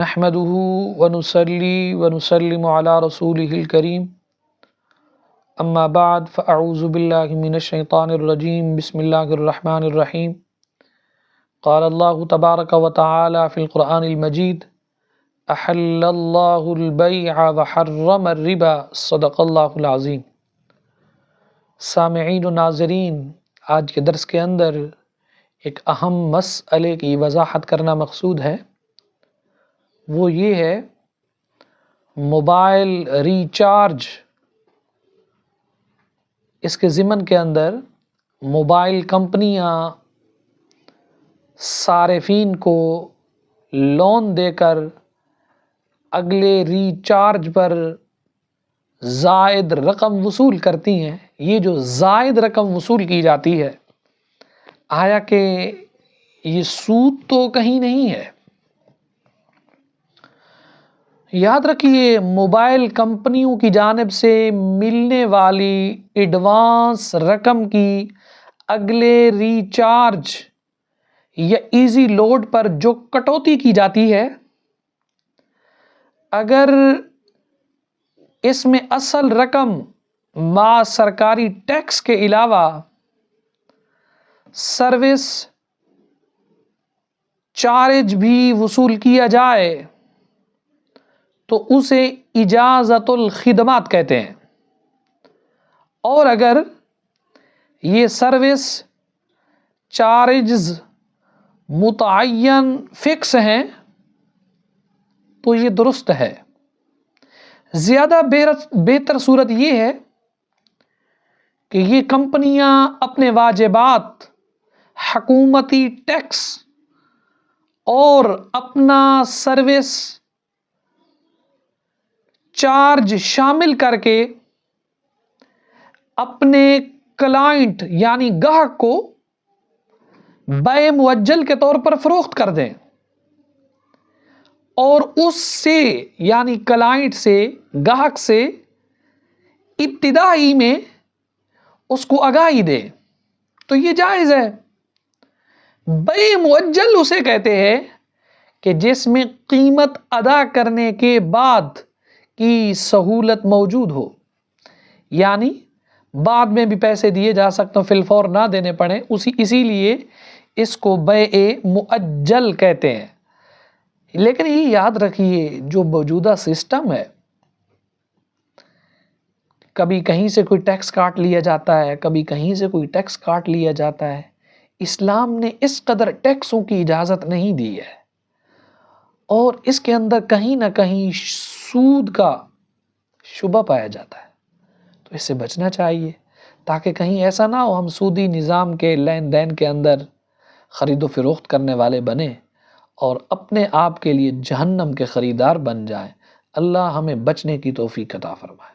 نحمده ونصلي ونسلم على رسوله الكريم اما بعد فاعوذ بالله من الشيطان الرجيم بسم الله الرحمن الرحيم قال الله تبارك وتعالى في القرآن المجيد احل الله البيع وحرم الربا صدق الله العظيم۔ سامعین و ناظرین، آج کے درس کے اندر ایک اہم مسئلے کی وضاحت کرنا مقصود ہے، وہ یہ ہے موبائل ریچارج۔ اس کے ضمن کے اندر موبائل کمپنیاں صارفین کو لون دے کر اگلے ریچارج پر زائد رقم وصول کرتی ہیں۔ یہ جو زائد رقم وصول کی جاتی ہے، آیا کہ یہ سود تو کہیں نہیں ہے؟ یاد رکھیے، موبائل کمپنیوں کی جانب سے ملنے والی ایڈوانس رقم کی اگلے ریچارج یا ایزی لوڈ پر جو کٹوتی کی جاتی ہے، اگر اس میں اصل رقم ما سرکاری ٹیکس کے علاوہ سروس چارج بھی وصول کیا جائے تو اسے اجازت الخدمات کہتے ہیں، اور اگر یہ سروس چارجز متعین فکس ہیں تو یہ درست ہے۔ زیادہ بہتر صورت یہ ہے کہ یہ کمپنیاں اپنے واجبات، حکومتی ٹیکس اور اپنا سروس چارج شامل کر کے اپنے کلائنٹ یعنی گاہک کو بیع مؤجل کے طور پر فروخت کر دیں، اور اس سے یعنی کلائنٹ سے، گاہک سے ابتدائی میں اس کو آگاہی دیں، تو یہ جائز ہے۔ بیع مؤجل اسے کہتے ہیں کہ جس میں قیمت ادا کرنے کے بعد کی سہولت موجود ہو، یعنی بعد میں بھی پیسے دیے جا سکتے ہیں، فی الفور نہ دینے پڑیں، اسی لیے اس کو بیع مؤجل کہتے ہیں۔ لیکن یہ یاد رکھیے، جو موجودہ سسٹم ہے، کبھی کہیں سے کوئی ٹیکس کاٹ لیا جاتا ہے، کبھی کہیں سے کوئی ٹیکس کاٹ لیا جاتا ہے۔ اسلام نے اس قدر ٹیکسوں کی اجازت نہیں دی ہے، اور اس کے اندر کہیں نہ کہیں سود کا شبہ پایا جاتا ہے، تو اس سے بچنا چاہیے، تاکہ کہیں ایسا نہ ہو ہم سودی نظام کے لین دین کے اندر خرید و فروخت کرنے والے بنیں اور اپنے آپ کے لیے جہنم کے خریدار بن جائیں۔ اللہ ہمیں بچنے کی توفیق عطا فرمائے۔